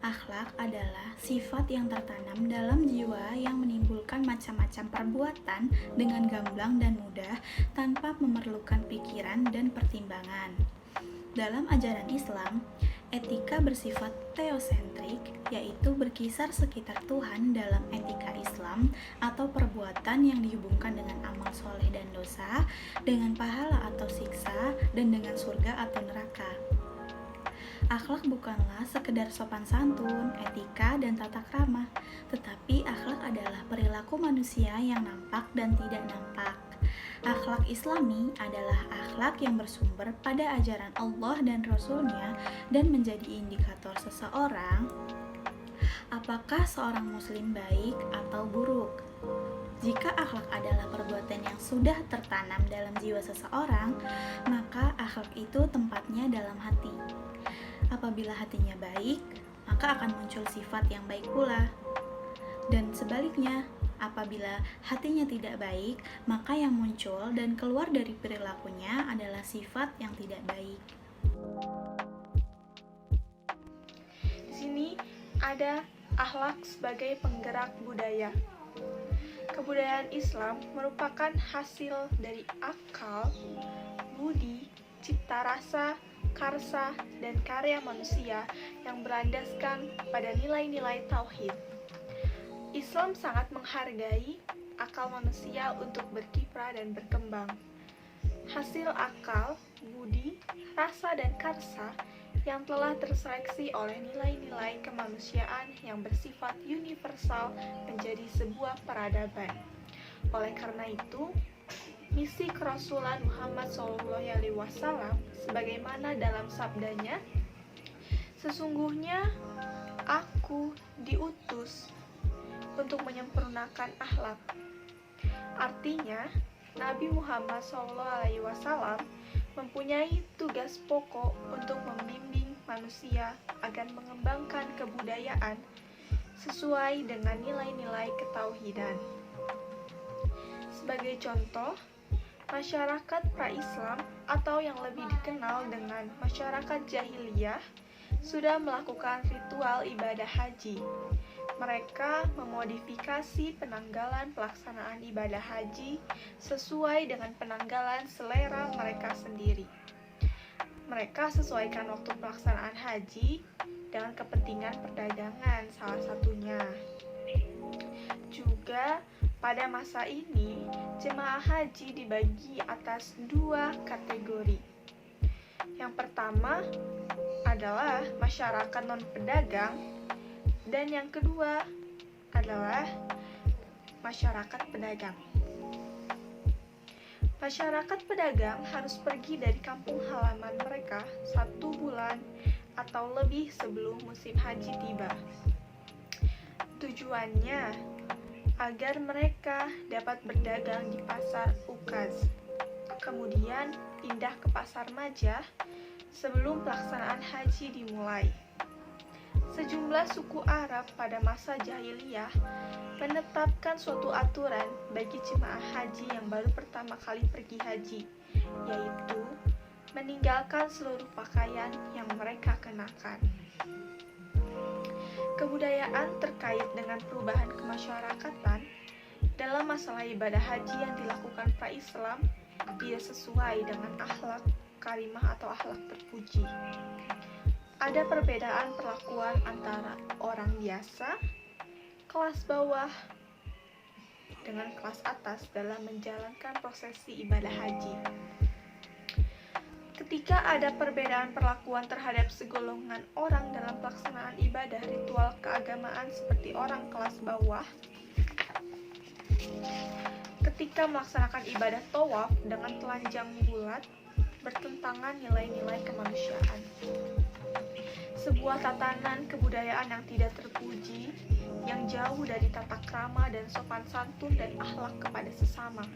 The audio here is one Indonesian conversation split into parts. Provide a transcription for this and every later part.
Akhlak adalah sifat yang tertanam dalam jiwa yang menimbulkan macam-macam perbuatan dengan gamblang dan mudah tanpa memerlukan pikiran dan pertimbangan. Dalam ajaran Islam, etika bersifat teosentrik, yaitu berkisar sekitar Tuhan dalam etika Islam atau perbuatan yang dihubungkan dengan amal soleh dan dosa, dengan pahala atau siksa, dan dengan surga atau neraka. Akhlak bukanlah sekedar sopan santun, etika, dan tata krama, tetapi akhlak adalah perilaku manusia yang nampak dan tidak nampak. Akhlak Islami adalah akhlak yang bersumber pada ajaran Allah dan Rasul-Nya dan menjadi indikator seseorang apakah seorang muslim baik atau buruk. Jika akhlak adalah perbuatan yang sudah tertanam dalam jiwa seseorang, maka akhlak itu tempatnya dalam hati. Apabila hatinya baik, maka akan muncul sifat yang baik pula. Dan sebaliknya, apabila hatinya tidak baik, maka yang muncul dan keluar dari perilakunya adalah sifat yang tidak baik. Di sini ada akhlak sebagai penggerak budaya. Kebudayaan Islam merupakan hasil dari akal, budi, cipta rasa, karsa, dan karya manusia yang berlandaskan pada nilai-nilai tauhid. Islam sangat menghargai akal manusia untuk berkiprah dan berkembang. Hasil akal, budi, rasa, dan karsa yang telah terseleksi oleh nilai-nilai kemanusiaan yang bersifat universal menjadi sebuah peradaban. Oleh karena itu, misi kerasulan Muhammad SAW sebagaimana dalam sabdanya, sesungguhnya aku diutus untuk menyempurnakan akhlak. Artinya, Nabi Muhammad SAW mempunyai tugas pokok untuk membimbing manusia agar mengembangkan kebudayaan sesuai dengan nilai-nilai ketauhidan. Sebagai contoh, masyarakat pra-Islam atau yang lebih dikenal dengan masyarakat jahiliyah sudah melakukan ritual ibadah haji. Mereka memodifikasi penanggalan pelaksanaan ibadah haji sesuai dengan penanggalan selera mereka sendiri. Mereka sesuaikan waktu pelaksanaan haji dengan kepentingan perdagangan salah satunya. Juga pada masa ini, jemaah haji dibagi atas dua kategori. Yang pertama adalah masyarakat non-pedagang, dan yang kedua adalah masyarakat pedagang. Masyarakat pedagang harus pergi dari kampung halaman mereka 1 bulan atau lebih sebelum musim haji tiba. Tujuannya agar mereka dapat berdagang di pasar Ukaz, kemudian pindah ke pasar Majah sebelum pelaksanaan haji dimulai. Sejumlah suku Arab pada masa jahiliyah menetapkan suatu aturan bagi jemaah haji yang baru pertama kali pergi haji, yaitu meninggalkan seluruh pakaian yang mereka kenakan. Kebudayaan terkait dengan perubahan kemasyarakatan dalam masalah ibadah haji yang dilakukan pra-Islam tidak sesuai dengan akhlak karimah atau akhlak terpuji. Ada perbedaan perlakuan antara orang biasa, kelas bawah, dengan kelas atas dalam menjalankan prosesi ibadah haji. Ketika ada perbedaan perlakuan terhadap segolongan orang dalam pelaksanaan ibadah ritual keagamaan seperti orang kelas bawah, ketika melaksanakan ibadah tawaf dengan telanjang bulat, bertentangan nilai-nilai kemanusiaan. Sebuah tatanan kebudayaan yang tidak terpuji, yang jauh dari tata krama dan sopan santun dan akhlak kepada sesama,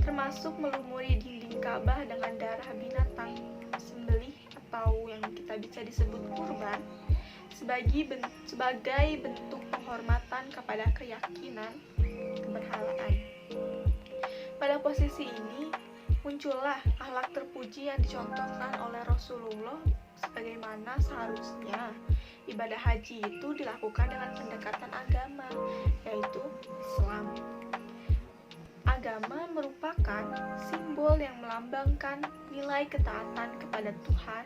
termasuk melumuri dinding Ka'bah dengan darah binatang sembelih atau yang kita bisa disebut kurban sebagai bentuk penghormatan kepada keyakinan keberhalaan. Pada posisi ini muncullah akhlak terpuji yang dicontohkan oleh Rasulullah sebagaimana seharusnya. Ibadah haji itu dilakukan dengan pendekatan agama, yaitu Islam. Agama merupakan simbol yang melambangkan nilai ketaatan kepada Tuhan,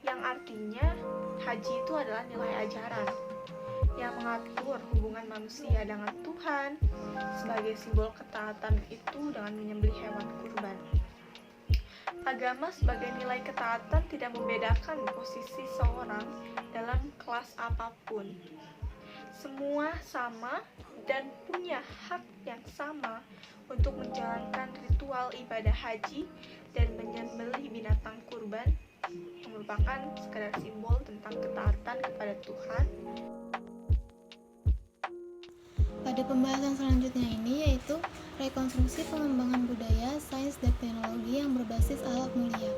yang artinya haji itu adalah nilai ajaran yang mengatur hubungan manusia dengan Tuhan. Sebagai simbol ketaatan itu dengan menyembelih hewan kurban. Agama sebagai nilai ketaatan tidak membedakan posisi seorang dalam kelas apapun. Semua sama dan punya hak yang sama untuk menjalankan ritual ibadah haji dan menyembelih binatang kurban, yang merupakan sekadar simbol tentang ketaatan kepada Tuhan. Pada pembahasan selanjutnya ini yaitu rekonstruksi pengembangan budaya, sains, dan teknologi yang berbasis akhlak mulia.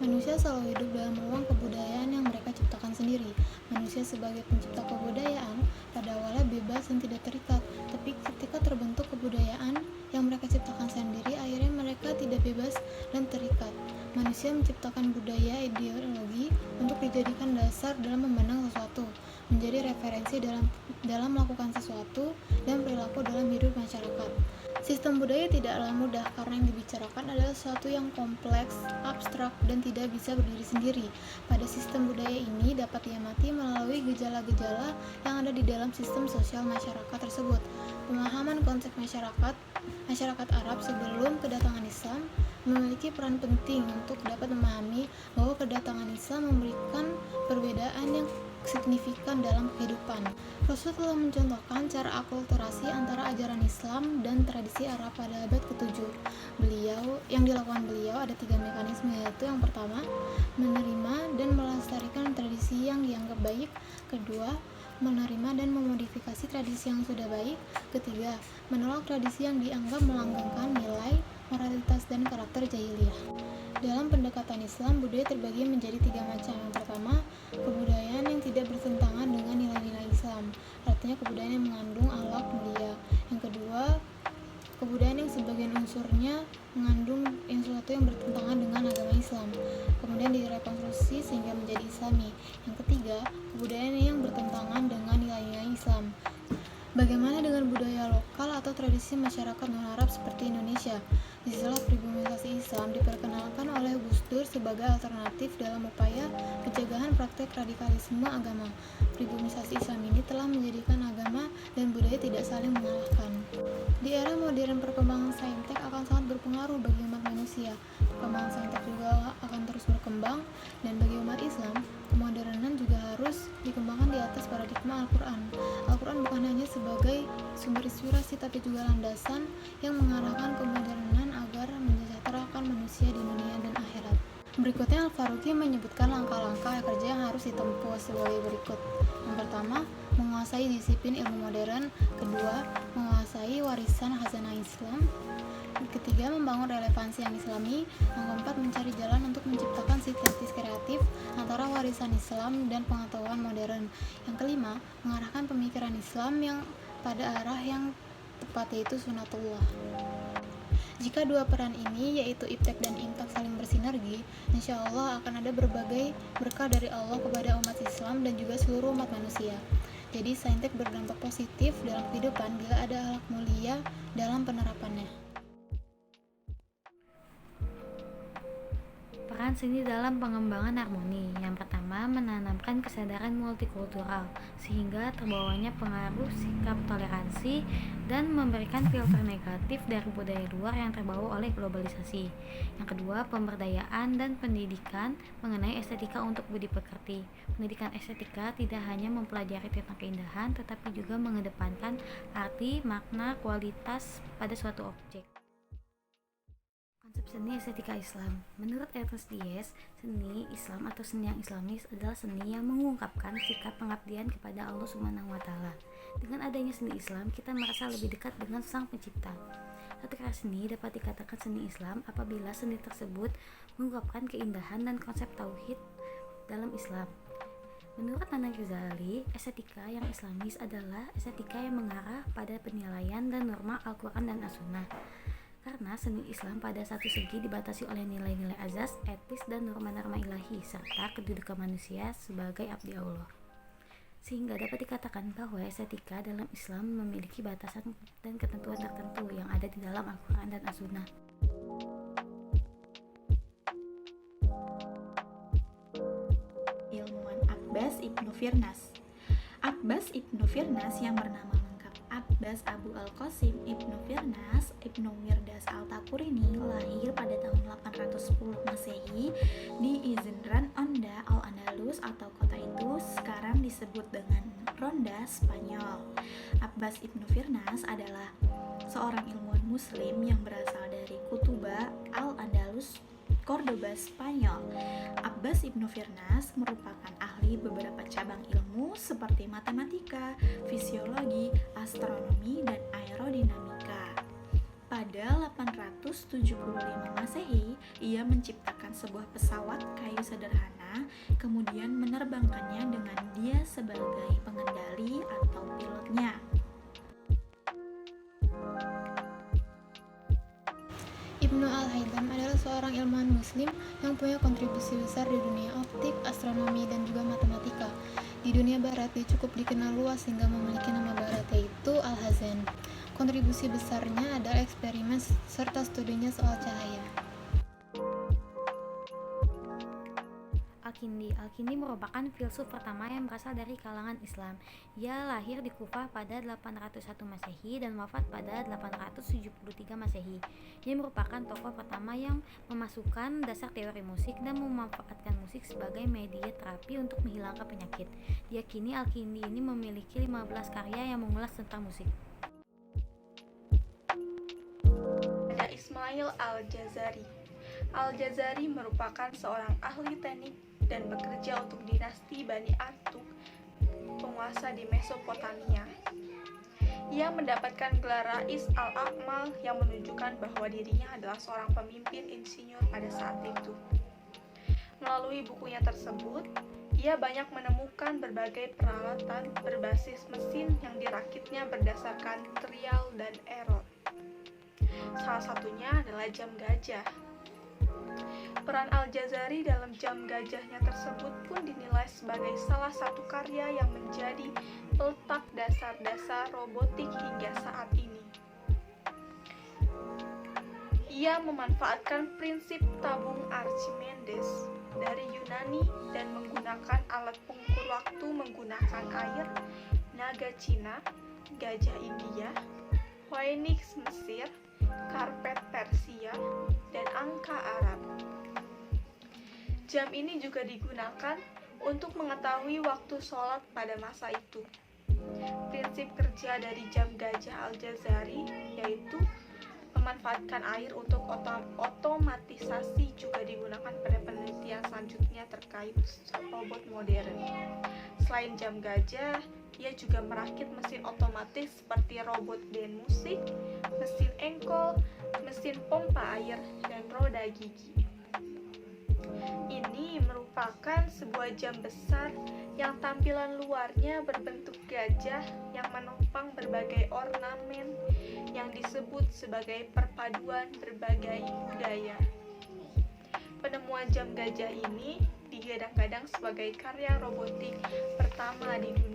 Manusia selalu hidup dalam ruang kebudayaan yang mereka ciptakan sendiri. Manusia sebagai pencipta kebudayaan pada awalnya bebas dan tidak terikat, tapi ketika terbentuk kebudayaan yang mereka ciptakan sendiri, akhirnya mereka tidak bebas dan terikat. Manusia menciptakan budaya ideologi untuk dijadikan dasar dalam memandang sesuatu, menjadi referensi dalam melakukan sesuatu dan perilaku dalam hidup masyarakat. Sistem budaya tidaklah mudah karena yang dibicarakan adalah sesuatu yang kompleks, abstrak, dan tidak bisa berdiri sendiri. Pada sistem budaya ini dapat diamati melalui gejala-gejala yang ada di dalam sistem sosial masyarakat tersebut. Pemahaman konsep masyarakat Arab sebelum kedatangan Islam memiliki peran penting untuk dapat memahami bahwa kedatangan Islam memberikan perbedaan yang signifikan dalam kehidupan. Rasul telah mencontohkan cara akulturasi antara ajaran Islam dan tradisi Arab pada abad ke-7. Yang dilakukan beliau ada 3 mekanisme, yaitu yang pertama, menerima dan melestarikan tradisi yang dianggap baik. Kedua, menerima dan memodifikasi tradisi yang sudah baik. Ketiga, menolak tradisi yang dianggap melanggengkan nilai, moralitas, dan karakter jahiliyah. Dalam pendekatan Islam, budaya terbagi menjadi 3 macam. Yang pertama, kebudayaan yang tidak bertentangan dengan nilai-nilai Islam, artinya kebudayaan yang mengandung akhlak mulia. Yang kedua, kebudayaan yang sebagian unsurnya mengandung sesuatu yang bertentangan dengan agama Islam, kemudian direkonstruksi sehingga menjadi Islami. Yang ketiga, kebudayaan yang bertentangan dengan nilai-nilai Islam. Bagaimana dengan budaya lokal atau tradisi masyarakat non-Arab seperti Indonesia? Istilah pribumisasi Islam diperkenalkan oleh Gus Dur sebagai alternatif dalam upaya pencegahan praktek radikalisme agama. Pribumisasi Islam ini telah menjadikan agama dan budaya tidak saling mengalahkan. Di era modern, perkembangan saintek akan sangat berpengaruh bagi umat manusia. Perkembangan saintek juga akan terus berkembang, dan bagi umat Islam, kemodernan juga harus dikembangkan di atas paradigma Al-Quran. Al-Quran bukan hanya sebagai sumber inspirasi, tapi juga landasan yang mengarahkan kemodernan agar mensejahterakan manusia di dunia dan akhirat. Berikutnya, Al-Faruqi menyebutkan langkah-langkah kerja yang harus ditempuh sebagai berikut. Yang pertama, menguasai disiplin ilmu modern. Kedua, menguasai warisan khazanah Islam. Ketiga, membangun relevansi yang islami. Yang keempat, mencari jalan untuk menciptakan sintesis kreatif antara warisan Islam dan pengetahuan modern. Yang kelima, mengarahkan pemikiran Islam yang pada arah yang tepat, yaitu sunatullah. Jika dua peran ini, yaitu iptek dan imtak, saling bersinergi, insya Allah akan ada berbagai berkah dari Allah kepada umat Islam dan juga seluruh umat manusia. Jadi saintek berdampak positif dalam kehidupan bila ada akhlak mulia dalam penerapannya. Peran seni dalam pengembangan harmoni. Yang pertama, menanamkan kesadaran multikultural sehingga terbawanya pengaruh sikap toleransi dan memberikan filter negatif dari budaya luar yang terbawa oleh globalisasi. Yang kedua, pemberdayaan dan pendidikan mengenai estetika untuk budi pekerti. Pendidikan estetika tidak hanya mempelajari tentang keindahan, tetapi juga mengedepankan arti, makna, kualitas pada suatu objek. Konsep seni estetika Islam. Menurut Ernest Diez, seni Islam atau seni yang Islamis adalah seni yang mengungkapkan sikap pengabdian kepada Allah Subhanahu wa Ta'ala. Dengan adanya seni Islam, kita merasa lebih dekat dengan Sang Pencipta. Satu karya seni dapat dikatakan seni Islam apabila seni tersebut mengungkapkan keindahan dan konsep tauhid dalam Islam. Menurut Nana Ghazali, estetika yang Islamis adalah estetika yang mengarah pada penilaian dan norma Al-Quran dan As-Sunnah. karena seni Islam pada satu segi dibatasi oleh nilai-nilai azas, etis, dan norma-norma ilahi serta kedudukan manusia sebagai abdi Allah. Sehingga dapat dikatakan bahwa estetika dalam Islam memiliki batasan dan ketentuan tertentu yang ada di dalam Al-Quran dan As-Sunnah. Ilmuwan Abbas Ibnu Firnas. Abbas Ibnu Firnas yang bernama lengkap Abbas Abu Al-Qasim Ibnu Firnas Ibnu Mirdas Al-Takurini lahir pada tahun 810 Masehi di Izendran Onda Al-Andalus atau kota itu sekarang disebut dengan Ronda, Spanyol. Abbas Ibnu Firnas adalah seorang ilmuwan muslim yang berasal dari Kutuba Al-Andalus, Cordoba, Spanyol. Abbas Ibnu Firnas merupakan ahli beberapa cabang ilmu seperti matematika, fisiologi, astronomi, dan aerodinamika. Pada 875 Masehi, ia menciptakan sebuah pesawat kayu sederhana, kemudian menerbangkannya dengan dia sebagai pengendali atau pilotnya. Ibnu Al-Haytham adalah seorang ilmuwan muslim yang punya kontribusi besar di dunia optik, astronomi, dan juga matematika. Di dunia barat, dia cukup dikenal luas hingga memiliki nama barat, yaitu Al-Hazan. Kontribusi besarnya adalah eksperimen serta studinya soal cahaya. Al-Kindi merupakan filsuf pertama yang berasal dari kalangan Islam. Ia lahir di Kufah pada 801 Masehi dan wafat pada 873 Masehi. Ia merupakan tokoh pertama yang memasukkan dasar teori musik dan memanfaatkan musik sebagai media terapi untuk menghilangkan penyakit. Diyakini Al-Kindi ini memiliki 15 karya yang mengulas tentang musik. Ada Ismail Al-Jazari. Al-Jazari merupakan seorang ahli teknik dan bekerja untuk dinasti Bani Artuk, penguasa di Mesopotamia. Ia mendapatkan gelar Rais Al-Akmal yang menunjukkan bahwa dirinya adalah seorang pemimpin insinyur pada saat itu. Melalui bukunya tersebut, ia banyak menemukan berbagai peralatan berbasis mesin yang dirakitnya berdasarkan trial dan error. Salah satunya adalah jam gajah. Peran Al-Jazari dalam jam gajahnya tersebut pun dinilai sebagai salah satu karya yang menjadi peletak dasar-dasar robotik hingga saat ini. Ia memanfaatkan prinsip tabung Archimedes dari Yunani dan menggunakan alat pengukur waktu menggunakan air, naga Cina, gajah India, Phoenix Mesir, karpet Persia, dan angka Arab. Jam ini juga digunakan untuk mengetahui waktu sholat pada masa itu. Prinsip kerja dari jam gajah Al-Jazari yaitu memanfaatkan air untuk otomatisasi juga digunakan pada penelitian selanjutnya terkait robot modern. Selain jam gajah, ia juga merakit mesin otomatis seperti robot band musik, mesin engkol, mesin pompa air, dan roda gigi. Ini merupakan sebuah jam besar yang tampilan luarnya berbentuk gajah yang menopang berbagai ornamen yang disebut sebagai perpaduan berbagai budaya. Penemuan jam gajah ini digadang-gadang sebagai karya robotik pertama di dunia.